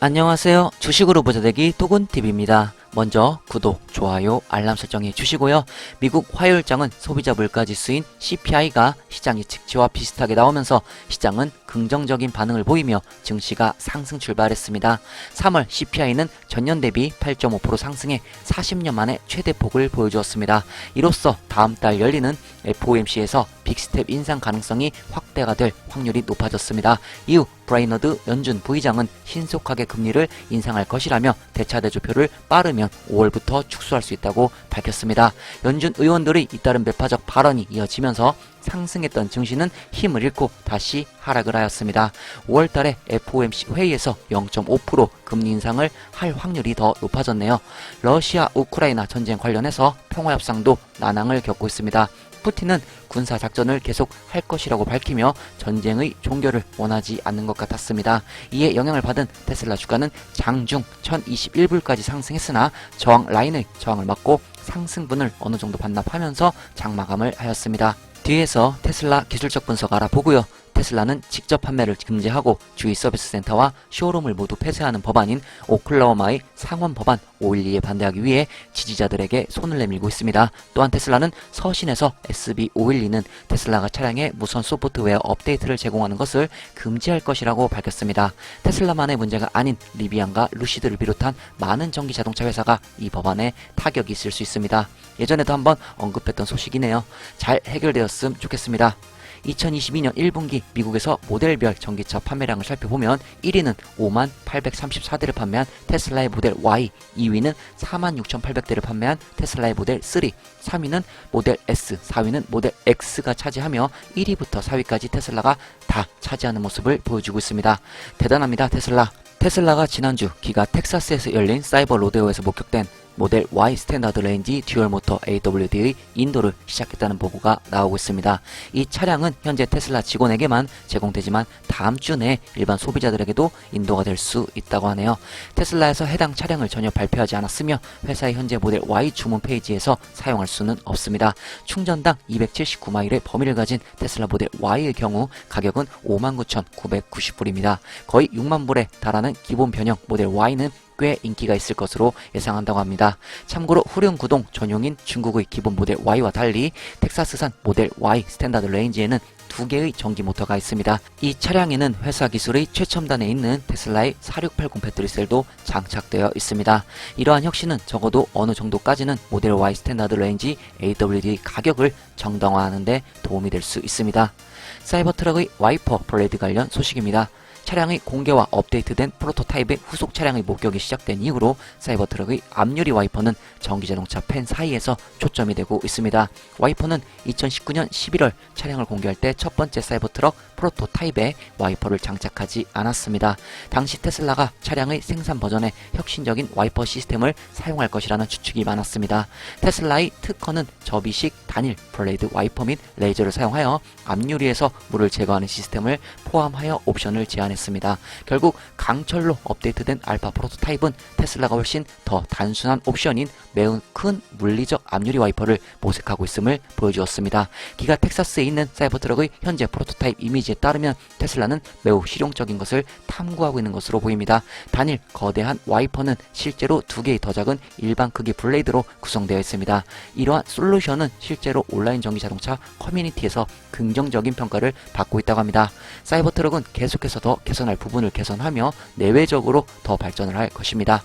안녕하세요. 주식으로 부자되기 토군TV입니다. 먼저 구독, 좋아요, 알람 설정해 주시고요. 미국 화요일장은 소비자 물가지수인 CPI가 시장 예측치와 비슷하게 나오면서 시장은 긍정적인 반응을 보이며 증시가 상승 출발했습니다. 3월 CPI는 전년 대비 8.5% 상승해 40년 만에 최대폭을 보여주었습니다. 이로써 다음 달 열리는 FOMC에서 빅스텝 인상 가능성이 확대가 될 확률이 높아졌습니다. 이후 브라이너드 연준 부의장은 신속하게 금리를 인상할 것이라며 대차대조표를 빠르면 5월부터 축소할 수 있다고 밝혔습니다. 연준 의원들의 잇따른 매파적 발언이 이어지면서 상승했던 증시는 힘을 잃고 다시 하락을 하였습니다. 5월달에 FOMC 회의에서 0.5% 금리 인상을 할 확률이 더 높아졌네요. 러시아 우크라이나 전쟁 관련해서 평화협상도 난항을 겪고 있습니다. 푸틴은 군사작전을 계속 할 것이라고 밝히며 전쟁의 종결을 원하지 않는 것 같았습니다. 이에 영향을 받은 테슬라 주가는 장중 1021불까지 상승했으나 저항 라인의 저항을 맞고 상승분을 어느 정도 반납하면서 장마감을 하였습니다. 뒤에서 테슬라 기술적 분석 알아보고요. 테슬라는 직접 판매를 금지하고 주의 서비스 센터와 쇼룸을 모두 폐쇄하는 법안인 오클라호마의 상원 법안 512에 반대하기 위해 지지자들에게 손을 내밀고 있습니다. 또한 테슬라는 서신에서 SB512는 테슬라가 차량에 무선 소프트웨어 업데이트를 제공하는 것을 금지할 것이라고 밝혔습니다. 테슬라만의 문제가 아닌 리비안과 루시드를 비롯한 많은 전기 자동차 회사가 이 법안에 타격이 있을 수 있습니다. 예전에도 한번 언급했던 소식이네요. 잘 해결되었으면 좋겠습니다. 2022년 1분기 미국에서 모델별 전기차 판매량을 살펴보면 1위는 5834대를 판매한 테슬라의 모델 Y, 2위는 46,800대를 판매한 테슬라의 모델 3, 3위는 모델 S, 4위는 모델 X가 차지하며 1위부터 4위까지 테슬라가 다 차지하는 모습을 보여주고 있습니다. 대단합니다, 테슬라. 테슬라가 지난주 기가 텍사스에서 열린 사이버 로데오에서 목격된 모델 Y 스탠다드 레인지 듀얼 모터 AWD의 인도를 시작했다는 보고가 나오고 있습니다. 이 차량은 현재 테슬라 직원에게만 제공되지만 다음 주 내에 일반 소비자들에게도 인도가 될 수 있다고 하네요. 테슬라에서 해당 차량을 전혀 발표하지 않았으며 회사의 현재 모델 Y 주문 페이지에서 사용할 수는 없습니다. 충전당 279마일의 범위를 가진 테슬라 모델 Y의 경우 가격은 59,990불입니다. 거의 6만 불에 달하는 기본 변형 모델 Y는 꽤 인기가 있을 것으로 예상한다고 합니다. 참고로 후륜구동 전용인 중국의 기본 모델 Y와 달리 텍사스산 모델 Y 스탠다드 레인지에는 2개의 전기 모터가 있습니다. 이 차량에는 회사 기술의 최첨단에 있는 테슬라의 4680 배터리셀도 장착되어 있습니다. 이러한 혁신은 적어도 어느 정도까지는 모델 Y 스탠다드 레인지 AWD 가격을 정당화하는 데 도움이 될 수 있습니다. 사이버트럭의 와이퍼 블레이드 관련 소식입니다. 차량의 공개와 업데이트된 프로토타입의 후속 차량의 목격이 시작된 이후로 사이버트럭의 앞유리 와이퍼는 전기자동차 팬 사이에서 초점이 되고 있습니다. 와이퍼는 2019년 11월 차량을 공개할 때 첫 번째 사이버트럭 프로토타입에 와이퍼를 장착하지 않았습니다. 당시 테슬라가 차량의 생산 버전에 혁신적인 와이퍼 시스템을 사용할 것이라는 추측이 많았습니다. 테슬라의 특허는 접이식 단일 블레이드 와이퍼 및 레이저를 사용하여 앞유리에서 물을 제거하는 시스템을 포함하여 옵션을 제안했습니다. 결국 강철로 업데이트된 알파 프로토타입은 테슬라가 훨씬 더 단순한 옵션인 매우 큰 물리적 앞유리 와이퍼를 모색하고 있음을 보여주었습니다. 기가 텍사스에 있는 사이버트럭의 현재 프로토타입 이미지에 따르면 테슬라는 매우 실용적인 것을 탐구하고 있는 것으로 보입니다. 단일 거대한 와이퍼는 실제로 2개의 더 작은 일반 크기 블레이드로 구성되어 있습니다. 이러한 솔루션은 실제로 온라인 전기자동차 커뮤니티에서 긍정적인 평가를 받고 있다고 합니다. 사이버트럭은 계속해서 더 개선할 부분을 개선하며 내외적으로 더 발전을 할 것입니다.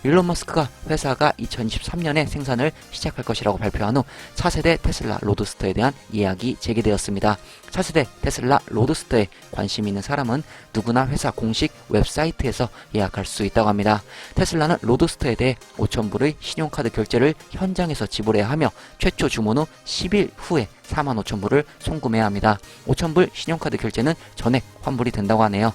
일론 머스크가 회사가 2023년에 생산을 시작할 것이라고 발표한 후 차세대 테슬라 로드스터에 대한 예약이 제기되었습니다. 차세대 테슬라 로드스터에 관심 있는 사람은 누구나 회사 공식 웹사이트에서 예약할 수 있다고 합니다. 테슬라는 로드스터에 대해 5,000불의 신용카드 결제를 현장에서 지불해야 하며 최초 주문 후 10일 후에 45,000불을 송금해야 합니다. 5,000불 신용카드 결제는 전액 환불이 된다고 하네요.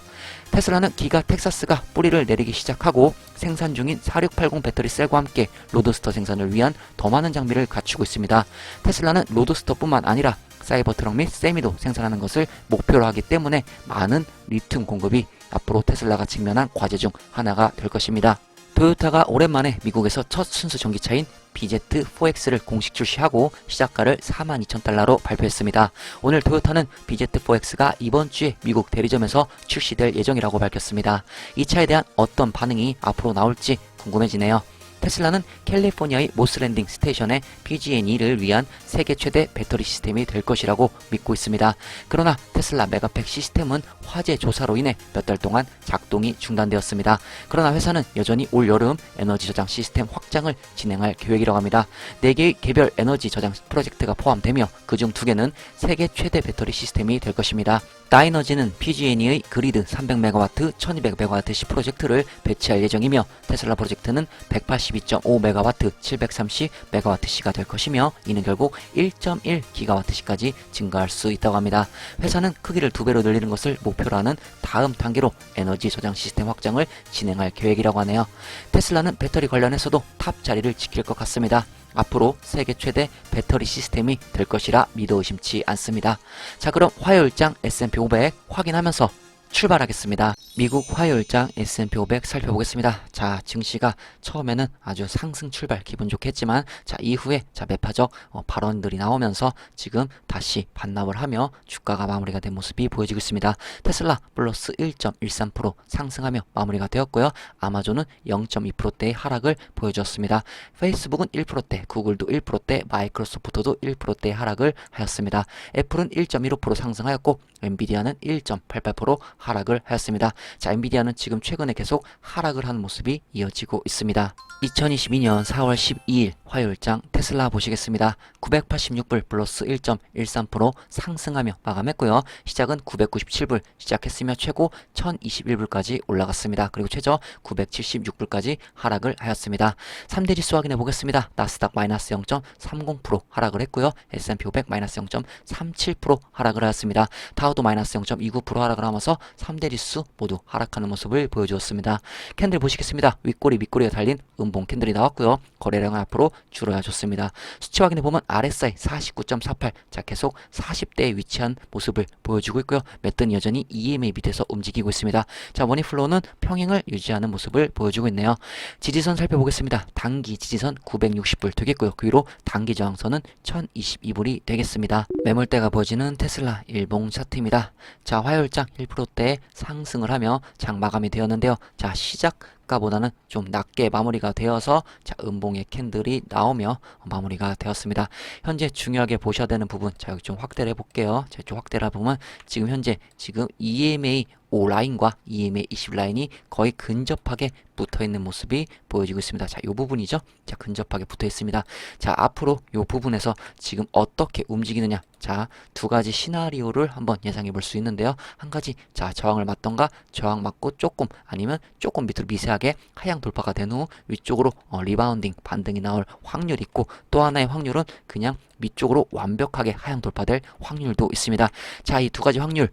테슬라는 기가 텍사스가 뿌리를 내리기 시작하고 생산 중인 4680 배터리셀과 함께 로드스터 생산을 위한 더 많은 장비를 갖추고 있습니다. 테슬라는 로드스터뿐만 아니라 사이버트럭 및 세미도 생산하는 것을 목표로 하기 때문에 많은 리튬 공급이 앞으로 테슬라가 직면한 과제 중 하나가 될 것입니다. 토요타가 오랜만에 미국에서 첫 순수 전기차인 BZ4X를 공식 출시하고 시작가를 42,000달러로 발표했습니다. 오늘 토요타는 BZ4X가 이번 주에 미국 대리점에서 출시될 예정이라고 밝혔습니다. 이 차에 대한 어떤 반응이 앞으로 나올지 궁금해지네요. 테슬라는 캘리포니아의 모스랜딩 스테이션에 PG&E를 위한 세계 최대 배터리 시스템이 될 것이라고 믿고 있습니다. 그러나 테슬라 메가팩 시스템은 화재 조사로 인해 몇 달 동안 작동이 중단되었습니다. 그러나 회사는 여전히 올 여름 에너지 저장 시스템 확장을 진행할 계획이라고 합니다. 4개의 개별 에너지 저장 프로젝트가 포함되며 그중 2개는 세계 최대 배터리 시스템이 될 것입니다. 다이너지는 PG&E의 그리드 300MW, 1200MWC 프로젝트를 배치할 예정이며 테슬라 프로젝트는 182.5MW, 730MWC가 될 것이며 이는 결국 1.1GWC까지 증가할 수 있다고 합니다. 회사는 크기를 2배로 늘리는 것을 목표로 하는 다음 단계로 에너지 저장 시스템 확장을 진행할 계획이라고 하네요. 테슬라는 배터리 관련해서도 탑 자리를 지킬 것 같습니다. 앞으로 세계 최대 배터리 시스템이 될 것이라 믿어 의심치 않습니다. 자, 그럼 화요일장 S&P 500 확인하면서 출발하겠습니다. 미국 화요일장 S&P 500 살펴보겠습니다. 자, 증시가 처음에는 아주 상승 출발 기분 좋겠지만 자, 이후에 자, 매파적 발언들이 나오면서 지금 다시 반납을 하며 주가가 마무리가 된 모습이 보여지고 있습니다. 테슬라 플러스 1.13% 상승하며 마무리가 되었고요. 아마존은 0.2%대의 하락을 보여주었습니다. 페이스북은 1%대, 구글도 1%대, 마이크로소프트도 1%대의 하락을 하였습니다. 애플은 1.15% 상승하였고 엔비디아는 1.88% 하락을 하였습니다. 자, 엔비디아는 지금 최근에 계속 하락을 하는 모습이 이어지고 있습니다. 2022년 4월 12일 화요일장 테슬라 보시겠습니다. 986불 플러스 1.13% 상승하며 마감했고요. 시작은 997불 시작했으며 최고 1021불까지 올라갔습니다. 그리고 최저 976불까지 하락을 하였습니다. 3대 지수 확인해 보겠습니다. 나스닥 마이너스 0.30% 하락을 했고요. S&P 500 마이너스 0.37% 하락을 하였습니다. 다우도 마이너스 0.29% 하락을 하면서 3대 지수 모두 하락하는 모습을 보여주었습니다. 캔들 보시겠습니다. 윗꼬리 밑꼬리가 달린 음봉 캔들이 나왔고요. 거래량은 앞으로 줄어야 좋습니다. 수치 확인해 보면 RSI 49.48, 자, 계속 40대에 위치한 모습을 보여주고 있고요. 매끈 여전히 EMA 밑에서 움직이고 있습니다. 자, 머니플로우는 평행을 유지하는 모습을 보여주고 있네요. 지지선 살펴보겠습니다. 단기 지지선 960불 되겠고요. 그 위로 단기 저항선은 1022불이 되겠습니다. 매물대가 보여지는 테슬라 일봉 차트입니다. 자, 화요일장 1%대 상승을 하며 장 마감이 되었는데요. 자, 시작가보다는 좀 낮게 마무리가 되어서 자, 음봉의 캔들이 나오며 마무리가 되었습니다. 현재 중요하게 보셔야 되는 부분, 자, 여기 좀 확대를 해볼게요. 자, 좀 확대를 해보면 지금 현재 지금 EMA 5라인과 EMA 20라인이 거의 근접하게 붙어있는 모습이 보여지고 있습니다. 자, 이 부분이죠. 자, 근접하게 붙어 있습니다. 자, 앞으로 이 부분에서 지금 어떻게 움직이느냐. 자, 두 가지 시나리오를 한번 예상해 볼 수 있는데요. 한 가지, 자, 저항을 맞던가 저항 맞고 조금 아니면 조금 밑으로 미세하게 하향 돌파가 된 후 위쪽으로 리바운딩 반등이 나올 확률이 있고, 또 하나의 확률은 그냥 밑쪽으로 완벽하게 하향 돌파될 확률도 있습니다. 자, 이 두 가지 확률,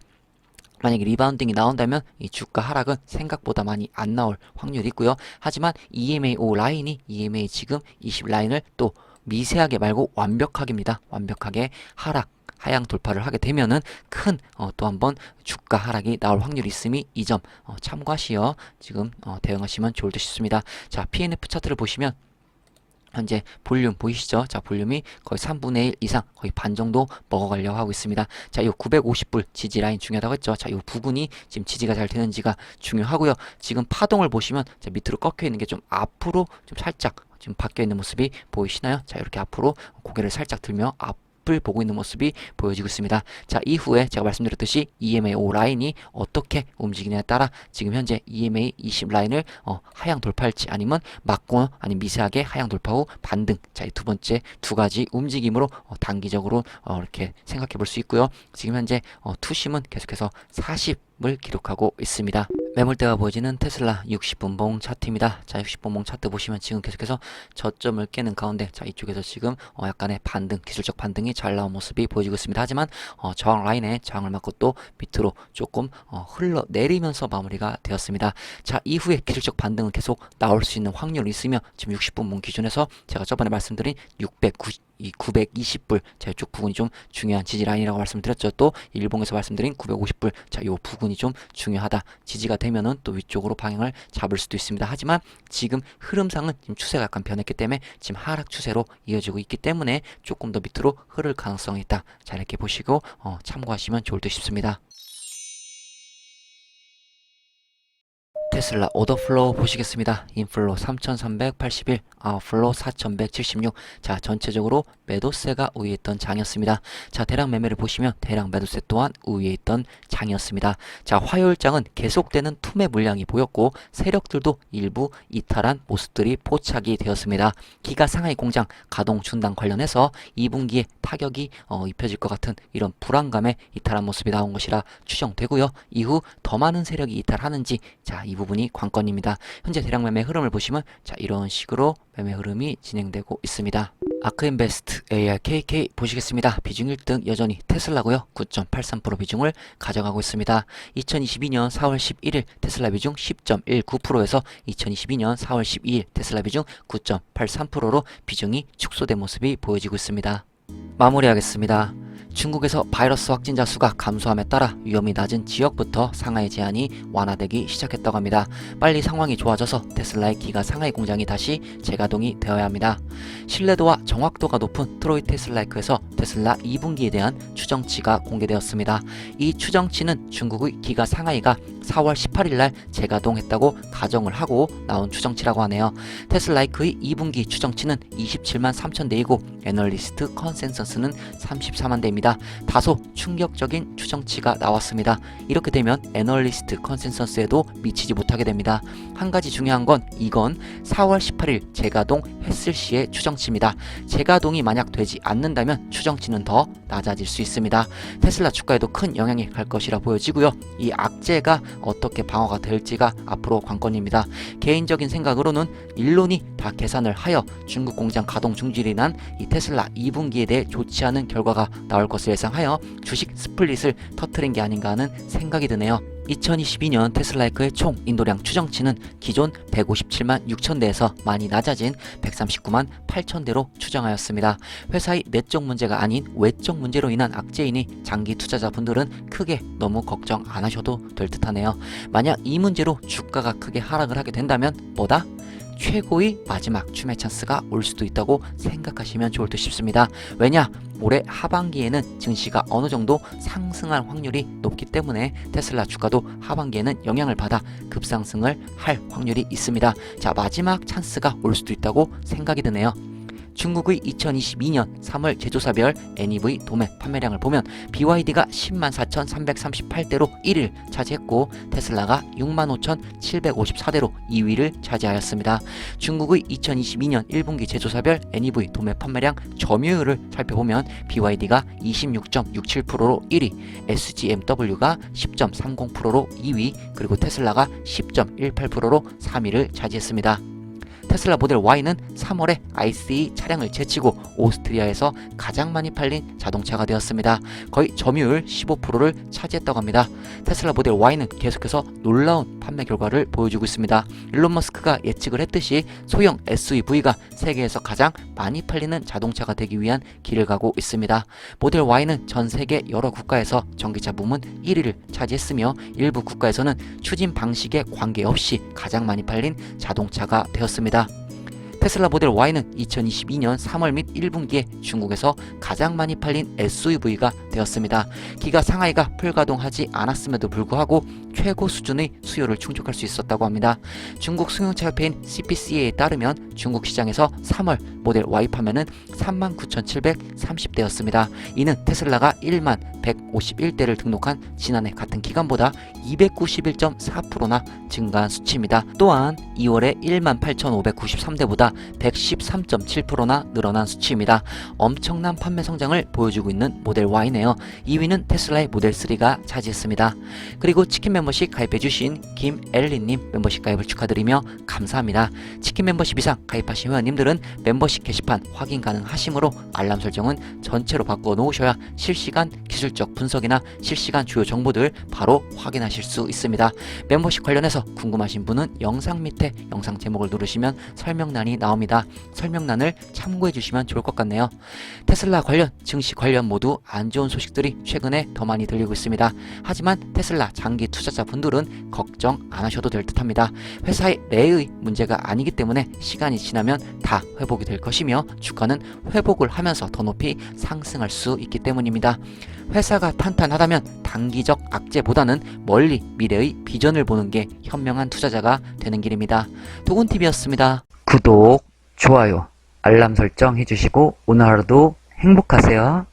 만약에 리바운딩이 나온다면 이 주가 하락은 생각보다 많이 안 나올 확률이 있고요. 하지만 EMA 5 라인이 EMA 지금 20 라인을 또 미세하게 말고 완벽하게입니다. 완벽하게 하향 돌파를 하게 되면은 큰 또 한번 주가 하락이 나올 확률이 있음이 이 점 참고하시어 지금 대응하시면 좋을 듯 싶습니다. 자, PNF 차트를 보시면 현재 볼륨 보이시죠? 자, 볼륨이 거의 3분의 1 이상, 거의 반 정도 먹어가려고 하고 있습니다. 자, 이 950불 지지 라인 중요하다고 했죠? 자, 이 부분이 지금 지지가 잘 되는지가 중요하고요. 지금 파동을 보시면 자, 밑으로 꺾여 있는 게 좀 앞으로 좀 살짝 지금 바뀌어 있는 모습이 보이시나요? 자, 이렇게 앞으로 고개를 살짝 들며 앞을 보고 있는 모습이 보여지고 있습니다. 자, 이후에 제가 말씀드렸듯이 EMA 5 라인이 어떻게 움직이냐에 따라 지금 현재 EMA 20 라인을 하향 돌파할지 아니면 막고 아니면 미세하게 하향 돌파 후 반등, 자, 이 두 번째 두 가지 움직임으로 단기적으로 이렇게 생각해 볼 수 있고요. 지금 현재 투심은 계속해서 40을 기록하고 있습니다. 매물대가 보여지는 테슬라 60분봉 차트입니다. 자, 60분봉 차트 보시면 지금 계속해서 저점을 깨는 가운데 자, 이쪽에서 지금 약간의 반등, 기술적 반등이 잘 나온 모습이 보여지고 있습니다. 하지만 저항 라인에 저항을 맞고 또 밑으로 조금 흘러내리면서 마무리가 되었습니다. 자, 이후에 기술적 반등은 계속 나올 수 있는 확률이 있으며 지금 60분봉 기준에서 제가 저번에 말씀드린 이 920불 자 이쪽 부분이 좀 중요한 지지 라인이라고 말씀드렸죠. 또 일봉에서 말씀드린 950불 자 요 부분이 좀 중요하다. 지지가 되면은 또 위쪽으로 방향을 잡을 수도 있습니다. 하지만 지금 흐름상은 지금 추세가 약간 변했기 때문에 지금 하락 추세로 이어지고 있기 때문에 조금 더 밑으로 흐를 가능성이 있다. 자 이렇게 보시고 참고하시면 좋을 듯 싶습니다. 테슬라 오더 플로우 보시겠습니다. 인플로 3381, 아웃플로 4176. 자, 전체적으로 매도세가 우위에 있던 장이었습니다. 자, 대량 매매를 보시면 대량 매도세 또한 우위에 있던 장이었습니다. 자, 화요일장은 계속되는 투매 물량이 보였고 세력들도 일부 이탈한 모습들이 포착이 되었습니다. 기가 상하이 공장 가동 중단 관련해서 2분기에 타격이 입혀질 것 같은 이런 불안감에 이탈한 모습이 나온 것이라 추정되고요. 이후 더 많은 세력이 이탈하는지 자, 이 부분이 관건입니다. 현재 대량 매매 흐름을 보시면 자 이런 식으로 매매 흐름이 진행되고 있습니다. 아크인베스트 ARKK 보시겠습니다. 비중 1등 여전히 테슬라고요. 9.83% 비중을 가져가고 있습니다. 2022년 4월 11일 테슬라 비중 10.19%에서 2022년 4월 12일 테슬라 비중 9.83%로 비중이 축소된 모습이 보여지고 있습니다. 마무리하겠습니다. 중국에서 바이러스 확진자 수가 감소함에 따라 위험이 낮은 지역부터 상하이 제한이 완화되기 시작했다고 합니다. 빨리 상황이 좋아져서 테슬라의 기가 상하이 공장이 다시 재가동이 되어야 합니다. 신뢰도와 정확도가 높은 트로이 테슬라이크에서 테슬라 2분기에 대한 추정치가 공개되었습니다. 이 추정치는 중국의 기가 상하이가 4월 18일 날 재가동했다고 가정을 하고 나온 추정치라고 하네요. 테슬라이크의 2분기 추정치는 27만 3천 대이고 애널리스트 컨센서스는 34만 대입니다. 다소 충격적인 추정치가 나왔습니다. 이렇게 되면 애널리스트 컨센서스에도 미치지 못하게 됩니다. 한 가지 중요한 건 이건 4월 18일 재가동 했을 시의 추정치입니다. 재가동이 만약 되지 않는다면 추정치는 더 낮아질 수 있습니다. 테슬라 주가에도 큰 영향이 갈 것이라 보여지고요. 이 악재가 어떻게 방어가 될지가 앞으로 관건입니다. 개인적인 생각으로는 일론이 다 계산을 하여 중국 공장 가동 중지로 인한 이 테슬라 2분기에 대해 좋지 않은 결과가 나올 것을 예상하여 주식 스플릿을 터트린 게 아닌가 하는 생각이 드네요. 2022년 테슬라이크의 총 인도량 추정치는 기존 157만 6천 대에서 많이 낮아진 139만 8천 대로 추정하였습니다. 회사의 내적 문제가 아닌 외적 문제로 인한 악재이니 장기 투자자분들은 크게 너무 걱정 안 하셔도 될 듯하네요. 만약 이 문제로 주가가 크게 하락을 하게 된다면 뭐다? 최고의 마지막 추매 찬스가 올 수도 있다고 생각하시면 좋을 듯 싶습니다. 왜냐? 올해 하반기에는 증시가 어느 정도 상승할 확률이 높기 때문에 테슬라 주가도 하반기에는 영향을 받아 급상승을 할 확률이 있습니다. 자, 마지막 찬스가 올 수도 있다고 생각이 드네요. 중국의 2022년 3월 제조사별 NEV 도매 판매량을 보면 BYD가 104,338대로 1위를 차지했고 테슬라가 65,754대로 2위를 차지하였습니다. 중국의 2022년 1분기 제조사별 NEV 도매 판매량 점유율을 살펴보면 BYD가 26.67%로 1위, SGMW가 10.30%로 2위, 그리고 테슬라가 10.18%로 3위를 차지했습니다. 테슬라 모델 Y는 3월에 ICE 차량을 제치고 오스트리아에서 가장 많이 팔린 자동차가 되었습니다. 거의 점유율 15%를 차지했다고 합니다. 테슬라 모델 Y는 계속해서 놀라운 판매 결과를 보여주고 있습니다. 일론 머스크가 예측을 했듯이 소형 SUV가 세계에서 가장 많이 팔리는 자동차가 되기 위한 길을 가고 있습니다. 모델 Y는 전 세계 여러 국가에서 전기차 부문 1위를 차지했으며 일부 국가에서는 추진 방식에 관계없이 가장 많이 팔린 자동차가 되었습니다. 테슬라 모델 Y는 2022년 3월 및 1분기에 중국에서 가장 많이 팔린 SUV가 되었습니다. 기가 상하이가 풀가동하지 않았음에도 불구하고 최고 수준의 수요를 충족할 수 있었다고 합니다. 중국 승용차 협회인 CPCA에 따르면 중국 시장에서 3월 모델 Y 판매는 39,730대였습니다. 이는 테슬라가 1만 151대를 등록한 지난해 같은 기간보다 291.4%나 증가한 수치입니다. 또한 2월에 18,593대보다 113.7%나 늘어난 수치입니다. 엄청난 판매 성장을 보여주고 있는 모델 Y네요. 2위는 테슬라의 모델 3가 차지했습니다. 그리고 치킨 멤버십 가입해주신 김엘리님 멤버십 가입을 축하드리며 감사합니다. 치킨 멤버십 이상 가입하신 회원님들은 멤버십 게시판 확인 가능하시므로 알람 설정은 전체로 바꿔 놓으셔야 실시간 기술 기술적 분석이나 실시간 주요 정보들 바로 확인하실 수 있습니다. 멤버십 관련해서 궁금하신 분은 영상 밑에 영상 제목을 누르시면 설명란이 나옵니다. 설명란을 참고해 주시면 좋을 것 같네요. 테슬라 관련, 증시 관련 모두 안 좋은 소식들이 최근에 더 많이 들리고 있습니다. 하지만 테슬라 장기 투자자분들은 걱정 안 하셔도 될 듯합니다. 회사의 내의 문제가 아니기 때문에 시간이 지나면 다 회복이 될 것이며 주가는 회복을 하면서 더 높이 상승할 수 있기 때문입니다. 회사가 탄탄하다면 단기적 악재보다는 멀리 미래의 비전을 보는 게 현명한 투자자가 되는 길입니다. 도군TV였습니다. 구독, 좋아요, 알람 설정 해주시고 오늘 하루도 행복하세요.